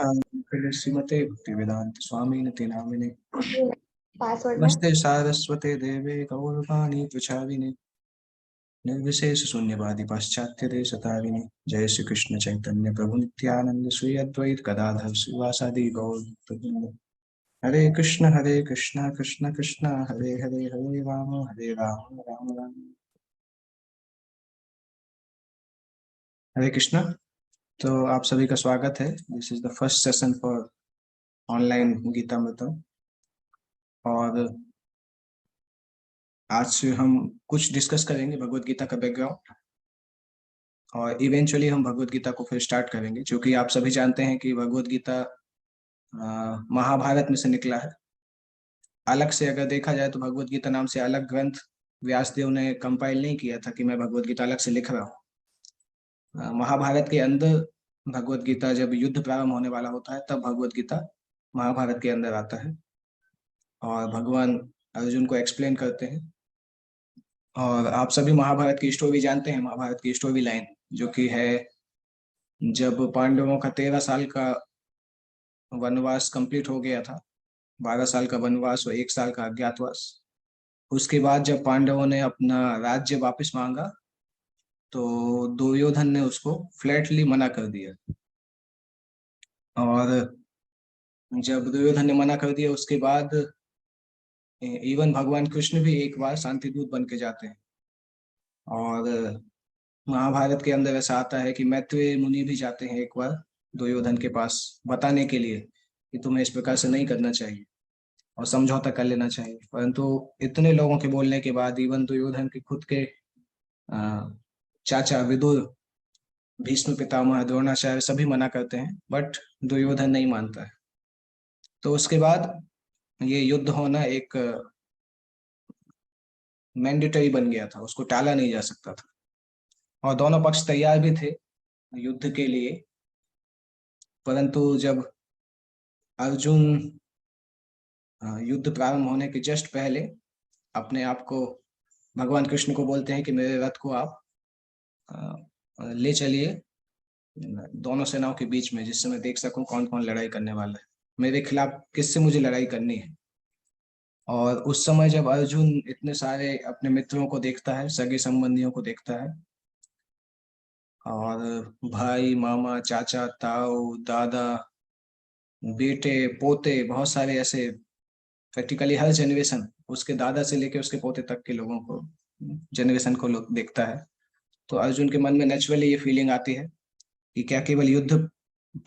श्रीमते भक्तिवेदांत स्वामिनिति नामिने पासवर्ड में नमस्ते सारस्वते देवे गौरवाणी प्रचारिणे निर्विशेष शून्यवादी पाश्चात्य देशतारिणे जय श्री कृष्ण चैतन्य प्रभु नित्यानंद श्री अद्वैत गदाधर श्रीवासादि गौर भक्त। हरे कृष्ण कृष्ण कृष्ण हरे हरे हरे राम राम राम हरे कृष्ण। तो आप सभी का स्वागत है। This is the first session for online Gita Mritam. और आज से हम कुछ डिस्कस करेंगे भगवत गीता का बैकग्राउंड, और इवेंचुअली हम भगवत गीता को फिर स्टार्ट करेंगे, क्योंकि आप सभी जानते हैं कि भगवत गीता महाभारत में से निकला है। अलग से अगर देखा जाए तो भगवत गीता नाम से अलग ग्रंथ व्यासदेव ने कंपाइल नहीं किया था कि मैं भगवत गीता अलग से लिख रहा हूँ। महाभारत के अंदर भगवत गीता, जब युद्ध प्रारंभ होने वाला होता है तब भगवत गीता महाभारत के अंदर आता है और भगवान अर्जुन को एक्सप्लेन करते हैं। और आप सभी महाभारत की स्टोरी जानते हैं, महाभारत की स्टोरी लाइन जो कि है, जब पांडवों का 13 साल का वनवास कंप्लीट हो गया था, 12 साल का वनवास और 1 साल का अज्ञातवास। उसके बाद जब पांडवों ने अपना राज्य वापस मांगा तो दुर्योधन ने उसको फ्लैटली मना कर दिया। और जब दुर्योधन ने मना कर दिया उसके बाद इवन भगवान कृष्ण भी एक बार शांति दूत बन के जाते हैं। और महाभारत के अंदर ऐसा आता है कि मैत्रेय मुनि भी जाते हैं एक बार दुर्योधन के पास बताने के लिए कि तुम्हें इस प्रकार से नहीं करना चाहिए और समझौता कर लेना चाहिए। परंतु इतने लोगों के बोलने के बाद इवन दुर्योधन के खुद के चाचा विदुर, भीष्म पितामह, द्रोणाचार्य सभी मना करते हैं, बट दुर्योधन नहीं मानता है। तो उसके बाद ये युद्ध होना एक मैंडेटरी बन गया था, उसको टाला नहीं जा सकता था और दोनों पक्ष तैयार भी थे युद्ध के लिए। परंतु जब अर्जुन युद्ध प्रारंभ होने के जस्ट पहले अपने आप को भगवान कृष्ण को बोलते हैं कि मेरे रथ को आप ले चलिए दोनों सेनाओं के बीच में, जिससे मैं देख सकूं कौन कौन लड़ाई करने वाला है, मेरे खिलाफ किससे मुझे लड़ाई करनी है। और उस समय जब अर्जुन इतने सारे अपने मित्रों को देखता है, सगे संबंधियों को देखता है, और भाई, मामा, चाचा, ताऊ, दादा, बेटे, पोते, बहुत सारे ऐसे, प्रैक्टिकली हर जनरेशन, उसके दादा से लेके उसके पोते तक के लोगों को, जनरेशन को लोग देखता है, तो अर्जुन के मन में नेचुरली ये फीलिंग आती है कि क्या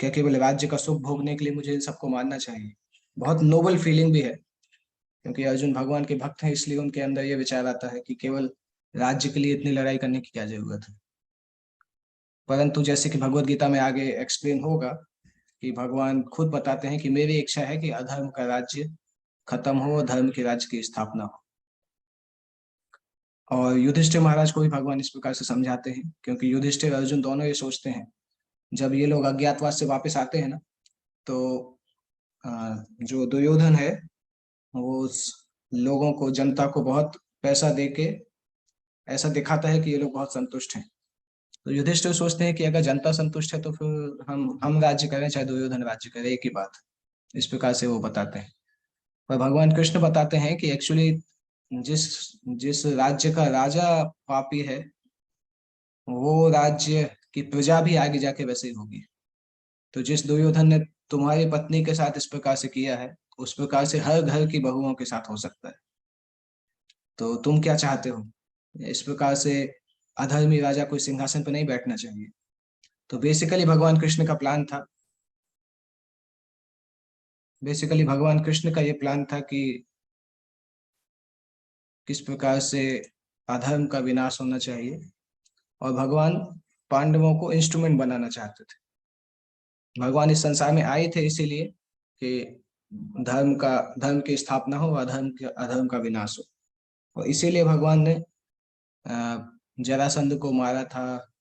केवल राज्य का सुख भोगने के लिए मुझे इन सबको मानना चाहिए। बहुत नोबल फीलिंग भी है, क्योंकि अर्जुन भगवान के भक्त हैं, इसलिए उनके अंदर ये विचार आता है कि केवल राज्य के लिए इतनी लड़ाई करने की क्या जरूरत है। परंतु जैसे कि भगवत गीता में आगे एक्सप्लेन होगा कि भगवान खुद बताते हैं कि मेरी इच्छा है कि अधर्म का राज्य खत्म हो और धर्म के राज्य की स्थापना हो। और युधिष्ठिर महाराज को भी भगवान इस प्रकार से समझाते हैं, क्योंकि युधिष्ठिर अर्जुन दोनों ये सोचते हैं, जब ये लोग अज्ञातवास से वापस आते हैं ना, तो जो दुर्योधन है वो उस लोगों को, जनता को बहुत पैसा देके ऐसा दिखाता है कि ये लोग बहुत संतुष्ट हैं। तो युधिष्ठिर सोचते हैं कि अगर जनता संतुष्ट है तो फिर हम राज्य करें चाहे दुर्योधन राज्य करे, एक ही बात। इस प्रकार से वो बताते हैं। पर भगवान कृष्ण बताते हैं कि एक्चुअली जिस जिस राज्य का राजा पापी है, वो राज्य की प्रजा भी आगे जाके वैसे ही होगी। तो जिस दुर्योधन ने तुम्हारी पत्नी के साथ इस प्रकार से किया है, उस प्रकार से हर घर की बहुओं के साथ हो सकता है। तो तुम क्या चाहते हो? इस प्रकार से अधर्मी राजा कोई सिंहासन पर नहीं बैठना चाहिए। तो बेसिकली भगवान कृष्ण का ये प्लान था कि किस प्रकार से अधर्म का विनाश होना चाहिए, और भगवान पांडवों को इंस्ट्रूमेंट बनाना चाहते थे। भगवान इस संसार में आए थे इसीलिए कि धर्म की स्थापना हो, अधर्म का विनाश हो। और इसीलिए भगवान ने जरासंध को मारा था,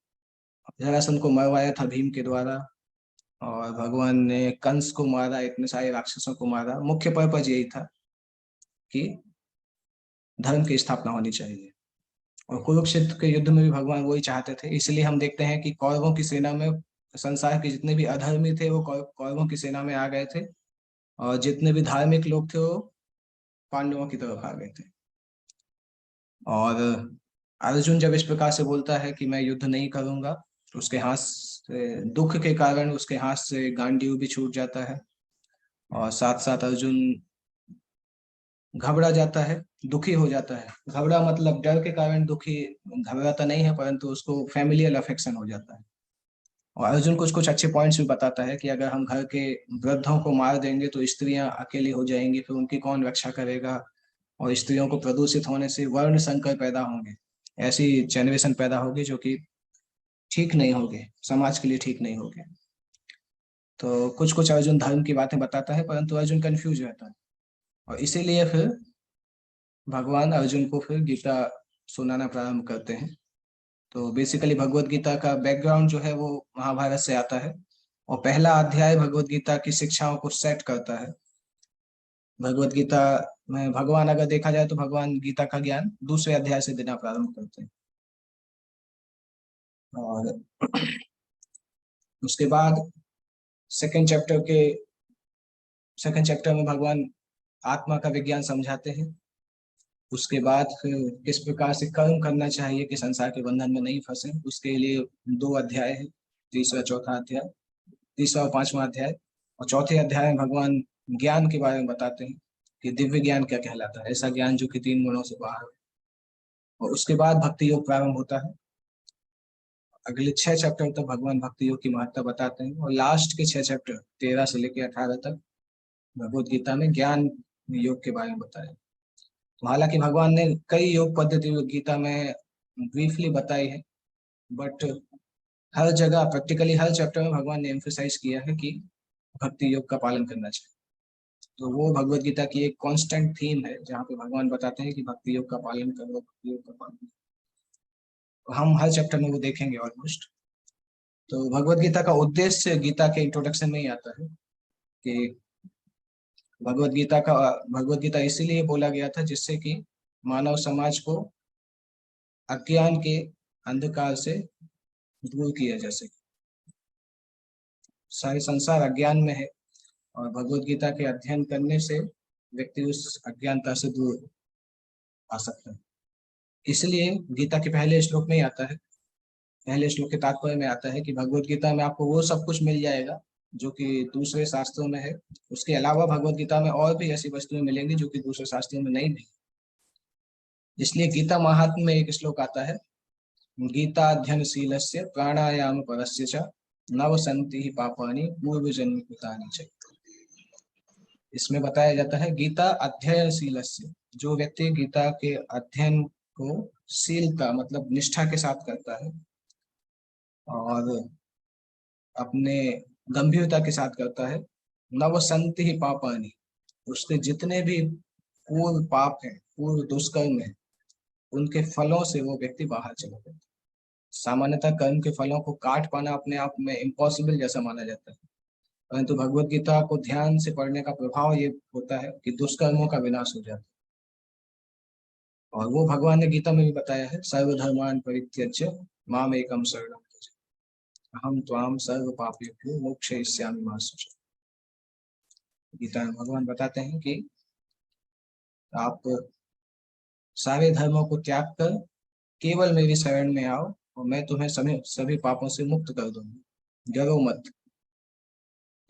जरासंध को मरवाया था भीम के द्वारा, और भगवान ने कंस को मारा, इतने सारे राक्षसों को मारा। मुख्य पर्पज यही था कि धर्म की स्थापना होनी चाहिए। और कुरुक्षेत्र के युद्ध में भी भगवान वही चाहते थे। इसलिए हम देखते हैं कि कौरवों की सेना में संसार के जितने भी अधर्मी थे वो कौरवों की सेना में आ गए थे, और जितने भी धार्मिक लोग थे वो पांडवों की तरफ आ गए थे। और अर्जुन जब इस प्रकार से बोलता है कि मैं युद्ध नहीं करूंगा, तो उसके हाथ से, दुख के कारण उसके हाथ से गांडीव भी छूट जाता है, और साथ साथ अर्जुन घबरा जाता है, दुखी हो जाता है। घबरा मतलब डर के कारण दुखी, घबराता नहीं है, परंतु उसको फैमिलियल अफेक्शन हो जाता है। और अर्जुन कुछ कुछ अच्छे पॉइंट्स भी बताता है कि अगर हम घर के वृद्धों को मार देंगे तो स्त्रियां अकेली हो जाएंगी, फिर उनकी कौन रक्षा करेगा, और स्त्रियों को प्रदूषित होने से वर्ण संकर पैदा होंगे, ऐसी जनरेशन पैदा होगी जो कि ठीक नहीं होगी, समाज के लिए ठीक नहीं होगी। तो कुछ कुछ अर्जुन धर्म की बातें बताता है, परंतु अर्जुन कंफ्यूज रहता है, और इसीलिए फिर भगवान अर्जुन को फिर गीता सुनाना प्रारंभ करते हैं। तो बेसिकली भगवत गीता का बैकग्राउंड जो है वो महाभारत से आता है, और पहला अध्याय भगवत गीता की शिक्षाओं को सेट करता है। भगवत गीता में भगवान, अगर देखा जाए तो भगवान गीता का ज्ञान दूसरे अध्याय से देना प्रारंभ करते हैं। और उसके बाद सेकंड चैप्टर के सेकंड चैप्टर में भगवान आत्मा का विज्ञान समझाते हैं। उसके बाद फिर किस प्रकार से कर्म करना चाहिए कि संसार के बंधन में नहीं फंसे, उसके लिए 2 अध्याय है, तीसरा चौथा अध्याय, तीसरा और पांचवा अध्याय। और चौथे अध्याय में भगवान ज्ञान के बारे में बताते हैं कि दिव्य ज्ञान क्या कहलाता है, ऐसा ज्ञान जो कि 3 गुणों से बाहर है। और उसके बाद भक्ति योग प्रारंभ होता है। अगले 6 चैप्टर तक भगवान भक्ति योग की महत्ता बताते हैं, और लास्ट के 6 चैप्टर 13 से लेकर 18 तक भगवत गीता में ज्ञान योग के बारे में बताया। तो हालांकि भगवान ने कई योग पद्धति गीता में ब्रीफली बताई है, बट हर जगह प्रैक्टिकली हर चैप्टर में भगवान ने एम्फेसाइज किया है कि भक्ति योग का पालन करना चाहिए। तो वो भगवत गीता की एक कांस्टेंट थीम है, जहाँ पे भगवान बताते हैं कि भक्ति योग का पालन करो, भक्ति योग का पालन करो। तो हम हर चैप्टर में वो देखेंगे ऑलमोस्ट। तो भगवत गीता का उद्देश्य गीता के इंट्रोडक्शन में ही आता है कि भगवत गीता इसीलिए बोला गया था जिससे कि मानव समाज को अज्ञान के अंधकार से दूर किया जा सके। सारे संसार अज्ञान में है, और भगवत गीता के अध्ययन करने से व्यक्ति उस अज्ञानता से दूर आ सकता है। इसलिए गीता के पहले श्लोक में ही आता है, पहले श्लोक के तात्पर्य में आता है कि भगवत गीता में आपको वो सब कुछ मिल जाएगा जो कि दूसरे शास्त्रों में है। उसके अलावा भगवत गीता में और भी ऐसी वस्तुएं मिलेंगी जो कि दूसरे शास्त्रों में नहीं मिली। इसलिए गीता महात्म्य में एक श्लोक आता है, गीता अध्ययनशीलस्य प्राणायाम परस्य च नव संति ही पापानि पूर्व जन्म कृतानि च। इसमें बताया जाता है गीता अध्ययनशीलस्य, जो व्यक्ति गीता के अध्ययन को शीलता मतलब निष्ठा के साथ करता है और अपने गंभीरता के साथ करता है, नव संति ही पापानि, उसके जितने भी पूर्व पाप हैं, पूर्व दुष्कर्म है, उनके फलों से वो व्यक्ति बाहर चला जाता है। सामान्यतः कर्म के फलों को काट पाना अपने आप में इम्पॉसिबल जैसा माना जाता है, परंतु भगवत गीता को ध्यान से पढ़ने का प्रभाव ये होता है कि दुष्कर्मों का विनाश हो जाता है। और वो भगवान ने गीता में भी बताया है, सर्वधर्मान परित्यज्य माम एकम शरणं व्रज अहम त्वाम सर्व पापेभ्यो मोक्षयिष्यामि मा शुचः। गीता में भगवान बताते हैं कि आप सारे धर्मों को त्याग कर केवल मेरी शरण में आओ, और मैं तुम्हें सभी पापों से मुक्त कर दूंगा, डरो मत।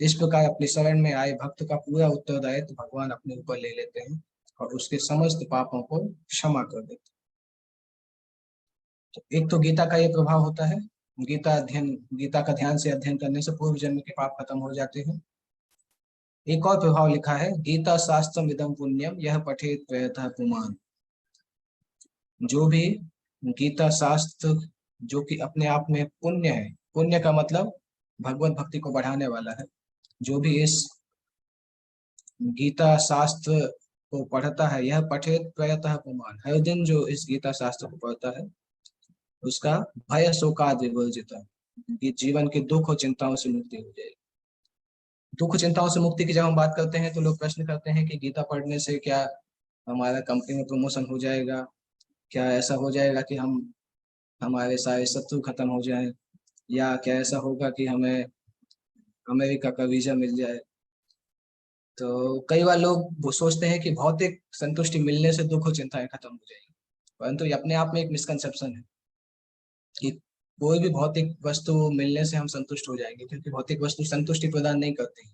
इस प्रकार अपनी शरण में आए भक्त का पूरा उत्तरदायित्व भगवान अपने ऊपर ले लेते हैं और उसके समस्त पापों को क्षमा कर देते हैं। तो एक तो गीता का ये प्रभाव होता है, गीता का ध्यान से अध्ययन करने से पूर्व जन्म के पाप खत्म हो जाते हैं। एक और प्रभाव लिखा है, गीता शास्त्रम इदम पुण्यम यह पठेत प्रयतः पुमान। जो भी गीता शास्त्र जो कि अपने आप में पुण्य है, पुण्य का मतलब भगवत भक्ति को बढ़ाने वाला है, जो भी इस गीता शास्त्र को पढ़ता है, यह पठेत प्रयतः पुमान, हर दिन जो इस गीता शास्त्र को पढ़ता है उसका भय शोकाद विवर्जित, कि जीवन के दुख और चिंताओं से मुक्ति हो जाएगी। दुख चिंताओं से मुक्ति की जब हम बात करते हैं तो लोग प्रश्न करते हैं कि गीता पढ़ने से क्या हमारा कंपनी में प्रमोशन हो जाएगा, क्या ऐसा हो जाएगा कि हमारे सारे शत्रु खत्म हो जाए, या क्या ऐसा होगा कि हमें अमेरिका का वीजा मिल जाए। तो कई बार लोग वो सोचते हैं कि भौतिक संतुष्टि मिलने से दुख और चिंताएं खत्म हो जाएंगी, परंतु ये अपने आप में एक मिसकंसेप्शन है कि कोई भी भौतिक वस्तु मिलने से हम संतुष्ट हो जाएंगे, क्योंकि भौतिक वस्तु संतुष्टि प्रदान नहीं करती।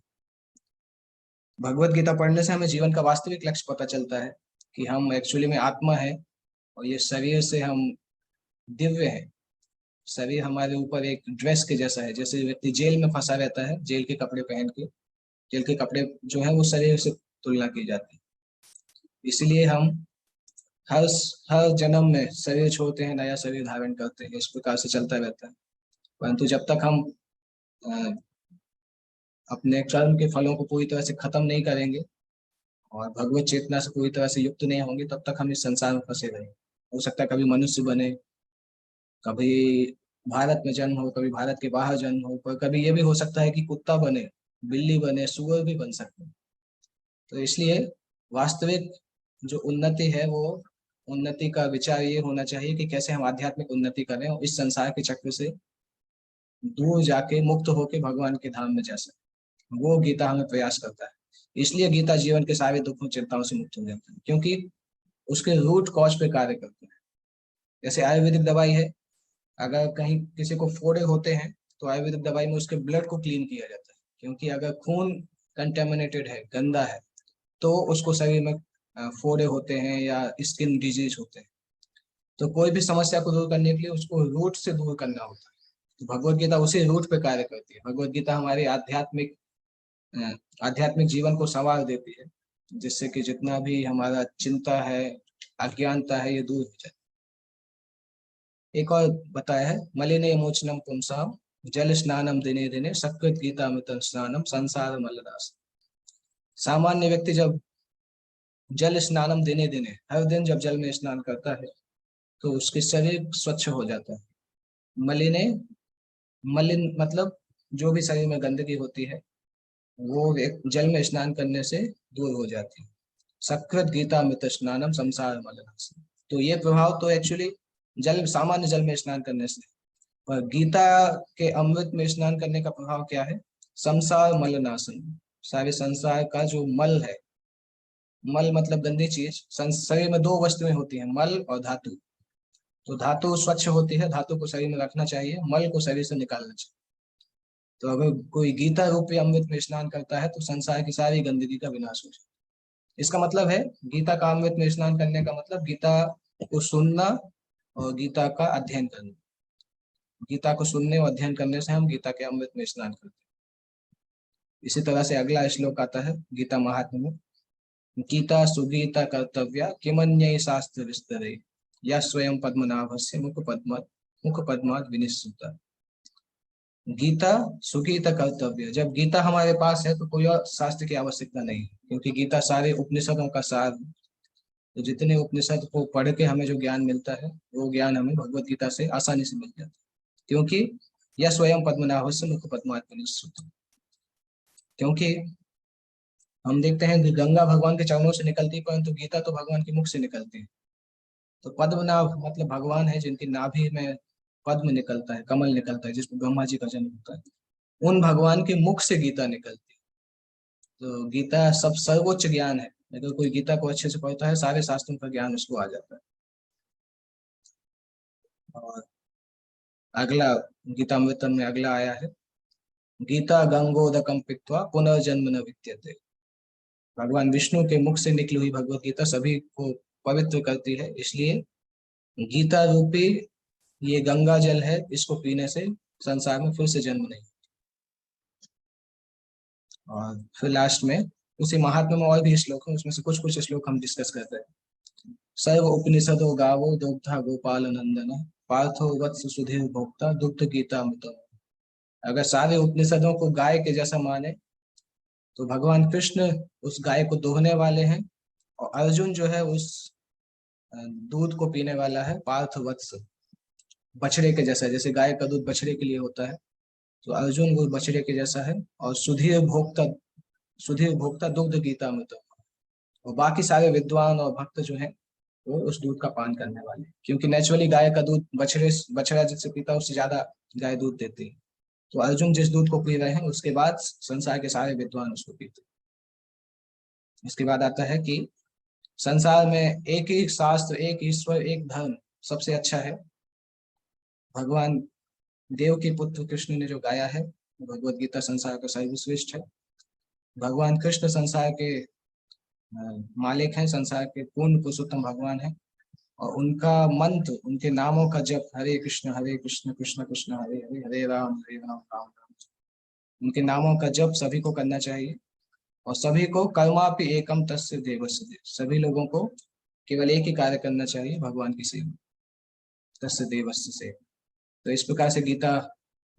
भगवत गीता पढ़ने से हमें जीवन का वास्तविक लक्ष्य पता चलता है कि हम एक्चुअली में आत्मा है, और ये शरीर से हम दिव्य है। शरीर हमारे ऊपर एक ड्रेस के जैसा है, जैसे व्यक्ति जेल में फंसा रहता है जेल के कपड़े पहन के, जेल के कपड़े जो है वो शरीर से तुलना की जाती है। इसलिए हम हर हर जन्म में शरीर छोड़ते हैं, नया शरीर धारण करते हैं, इस प्रकार से चलता रहता है। परंतु जब तक हम अ, अपने कर्म के फलों को पूरी तरह से खत्म नहीं करेंगे और भगवत चेतना से पूरी तरह से युक्त नहीं होंगे, तब तक हम इस संसार में फंसे रहेंगे। हो सकता है कभी मनुष्य बने, कभी भारत में जन्म हो, कभी भारत के बाहर जन्म हो, पर कभी ये भी हो सकता है कि कुत्ता बने, बिल्ली बने, सुअर भी बन सकते हैं। तो इसलिए वास्तविक जो उन्नति है वो उन्नति का विचार ये होना चाहिए कि कैसे हम आध्यात्मिक उन्नति करें और इस संसार के चक्र से दूर जाके मुक्त होके भगवान के धाम में जा सके। वो गीता हमें प्रयास करता है। इसलिए गीता जीवन के सारे दुखों चिंताओं से मुक्त हो जाता है, क्योंकि उसके रूट कॉज पे कार्य करते हैं। जैसे आयुर्वेदिक दवाई है, अगर कहीं किसी को फोड़े होते हैं तो आयुर्वेदिक दवाई में उसके ब्लड को क्लीन किया जाता है, क्योंकि अगर खून कंटेमिनेटेड है, गंदा है, तो उसको शरीर में फोड़े होते हैं या स्किन डिजीज होते हैं। तो कोई भी समस्या को दूर करने के लिए उसको रूट से दूर करना होता है। तो भगवत गीता उसी रूट पे कार्य करती है। भगवत गीता हमारे अ, आध्यात्मिक जीवन को संवार देती है, जिससे कि जितना भी हमारा चिंता है, अज्ञानता है, ये दूर हो जाए। एक और बताया है, मलिने मोचनम पुंसाम जल स्नानम दिने दिने सकृत गीता मित स्नानम संसार मलदास। सामान्य व्यक्ति जब जल स्नानम दिने दिने, हर दिन जब जल में स्नान करता है, तो उसके शरीर स्वच्छ हो जाता है। मलिने, मलिन मतलब जो भी शरीर में गंदगी होती है वो जल में स्नान करने से दूर हो जाती है। सकृत गीता मित स्नानम संसार मलनाश। तो ये प्रभाव तो एक्चुअली जल, सामान्य जल में स्नान करने से, पर गीता के अमृत में स्नान करने का प्रभाव क्या है? संसार मलनाशन, सारे संसार का जो मल है, मल मतलब गंदी चीज, शरीर में दो वस्तुएं होती हैं, मल और धातु। तो धातु स्वच्छ होती है, धातु को शरीर में रखना चाहिए, मल को शरीर से निकालना चाहिए। तो अगर कोई गीता रूपी अमृत में स्नान करता है तो संसार की सारी गंदगी का विनाश हो जाए। इसका मतलब है, गीता का अमृत में स्नान करने का मतलब गीता को सुनना और गीता का अध्ययन करना। गीता को सुनने और अध्ययन करने से हम गीता के अमृत में स्नान करते हैं। इसी तरह से अगला श्लोक आता है गीता महात्म्य में, गीता सुगीता कर्तव्या किमन्य शास्त्र विस्तरे या स्वयं पद्मनाभस्य मुख पद्मात विनिश्चिता। गीता सुगीता कर्तव्य, जब गीता हमारे पास है तो कोई और शास्त्र की आवश्यकता नहीं है, क्योंकि गीता सारे उपनिषदों का सार है। तो जितने उपनिषद को पढ़ के हमें जो ज्ञान मिलता है, वो ज्ञान हमें भगवत गीता से आसानी से मिल जाता है, क्योंकि यह स्वयं पद्मनाभस्य मुख पद्मात विनिश्चिता। क्योंकि हम देखते हैं कि गंगा भगवान के चरणों से निकलती है, परंतु गीता तो भगवान के मुख से निकलती है। तो पद्मनाभ मतलब भगवान है जिनकी नाभि में पद्म निकलता है, कमल निकलता है, जिसमें ब्रह्मा जी का जन्म होता है। उन भगवान के मुख से गीता निकलती है। तो गीता सब सर्वोच्च ज्ञान है। अगर कोई गीता को अच्छे से पढ़ता है, सारे शास्त्रों का ज्ञान उसको आ जाता है। और अगला गीतामृतम में अगला आया है, गीता गंगोदकम पित्वा पुनर्जन्म न विद्यते। भगवान विष्णु के मुख से निकली हुई भगवत गीता सभी को पवित्र करती है, इसलिए गीता रूपी ये गंगा जल है, इसको पीने से संसार में फिर से जन्म नहीं। और फिर लास्ट में उसी महात्मा में और भी श्लोक है, उसमें से कुछ कुछ श्लोक हम डिस्कस करते हैं। सर्व उपनिषदो गावो दुग्धा गोपाल नंदन पार्थो वत्स सुधीर भोक्ता दुग्ध गीता अमृतम। अगर सारे उपनिषदों को गाय के जैसा माने तो भगवान कृष्ण उस गाय को दोहने वाले हैं, और अर्जुन जो है उस दूध को पीने वाला है। पार्थ वत्स, बछड़े के जैसा, जैसे गाय का दूध बछड़े के लिए होता है, तो अर्जुन वो बछड़े के जैसा है। और सुधीर भोक्ता दुग्ध गीता अमृतम। और बाकी सारे विद्वान और भक्त जो हैं वो उस दूध का पान करने वाले, क्योंकि नेचुरली गाय का दूध बछड़ा जिससे पीता है उससे ज्यादा गाय दूध देती है। तो अर्जुन जिस दूध को पी रहे हैं उसके बाद संसार के सारे विद्वान उसको पीते हैं। इसके बाद आता है कि संसार में एक ही शास्त्र, एक ईश्वर, एक धर्म सबसे अच्छा है। भगवान देव के पुत्र कृष्ण ने जो गाया है, भगवत गीता संसार का सर्वश्रेष्ठ है। भगवान कृष्ण संसार के मालिक हैं, संसार के पूर्ण पुरुषोत्तम भगवान है। और उनका मंत्र, उनके नामों का जप हरे कृष्ण कृष्ण कृष्ण हरे हरे, हरे राम राम राम। उनके नामों का जप सभी को करना चाहिए। और सभी को कर्मापि एकम तस्य देवस्य देव, सभी लोगों को केवल एक ही कार्य करना चाहिए, भगवान की सेवा, तस्य देवस्य से। तो इस प्रकार से गीता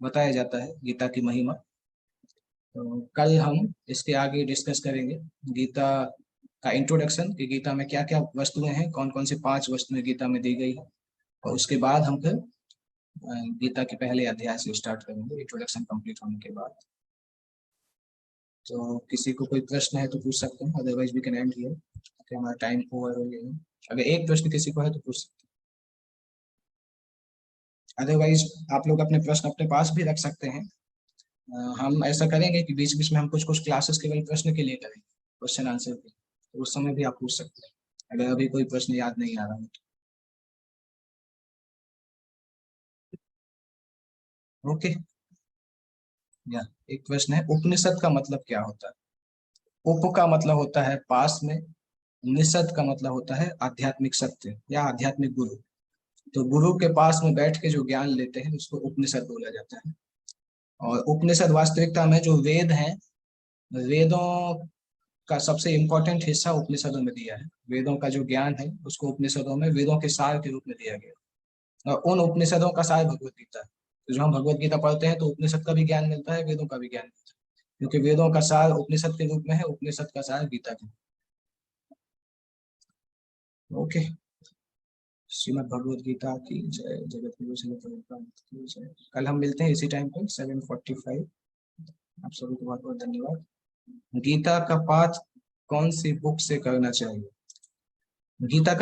बताया जाता है, गीता की महिमा। तो कल हम इसके आगे डिस्कस करेंगे गीता का इंट्रोडक्शन, कि गीता में क्या क्या वस्तुएं हैं, कौन कौन से 5 वस्तुएं गीता में दी गई है। और उसके बाद हम फिर गीता के पहले अध्याय से स्टार्ट करेंगे, इंट्रोडक्शन कंप्लीट होने के बाद। तो किसी को कोई प्रश्न है तो पूछ सकते हैं, otherwise we can end here, हमारा टाइम ओवर हो गया है। अगर एक प्रश्न किसी को है तो पूछ सकते हैं, अदरवाइज आप लोग अपने प्रश्न अपने पास भी रख सकते हैं। हम ऐसा करेंगे कि बीच बीच में हम कुछ कुछ क्लासेस केवल प्रश्न के लिए करेंगे, क्वेश्चन आंसर के, तो उस समय भी आप पूछ सकते हैं अगर अभी कोई प्रश्न याद नहीं आ रहा है तो। ओके, या एक प्रश्न है, उपनिषद का मतलब क्या होता है? उप का मतलब होता है पास में, निषद का मतलब होता है आध्यात्मिक सत्य या आध्यात्मिक गुरु। तो गुरु के पास में बैठ के जो ज्ञान लेते हैं उसको उपनिषद बोला जाता है। और उपनिषद वास्तविकता में जो वेद हैं, वेदों का सबसे इम्पोर्टेंट हिस्सा उपनिषदों में दिया है। वेदों का जो ज्ञान है उसको उपनिषदों में वेदों के सार के रूप में दिया गया। और उन उपनिषदों का सार भगवत गीता है। तो जो हम भगवत गीता पढ़ते हैं तो उपनिषद का भी ज्ञान मिलता है, वेदों का भी ज्ञान मिलता है, क्योंकि वेदों का सार उपनिषद के रूप में है, उपनिषद का सार गीता के। ओके, श्रीमद् भगवत गीता की जय, जगत गुरु श्रीमद् भगवत की जय। कल हम मिलते हैं इसी टाइम पे 7:45। आप सभी को बहुत बहुत धन्यवाद। गीता का पाठ कौन सी बुक से करना चाहिए? गीता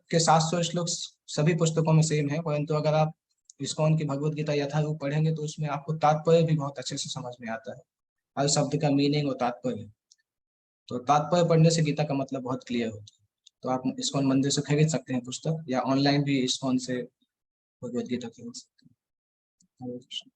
के 700 श्लोक सभी पुस्तकों में सेम है, परंतु अगर आप इस्कॉन की भगवत गीता यथारूप पढ़ेंगे तो उसमें आपको तात्पर्य भी बहुत अच्छे से समझ में आता है, हर शब्द का मीनिंग और तात्पर्य। तो तात्पर्य पढ़ने से गीता का मतलब बहुत क्लियर होता है। तो आप इस्कॉन मंदिर से खरीद सकते हैं पुस्तक, या ऑनलाइन भी इस्कॉन से भगवत गीता खरीद सकते हैं। हरे कृष्ण।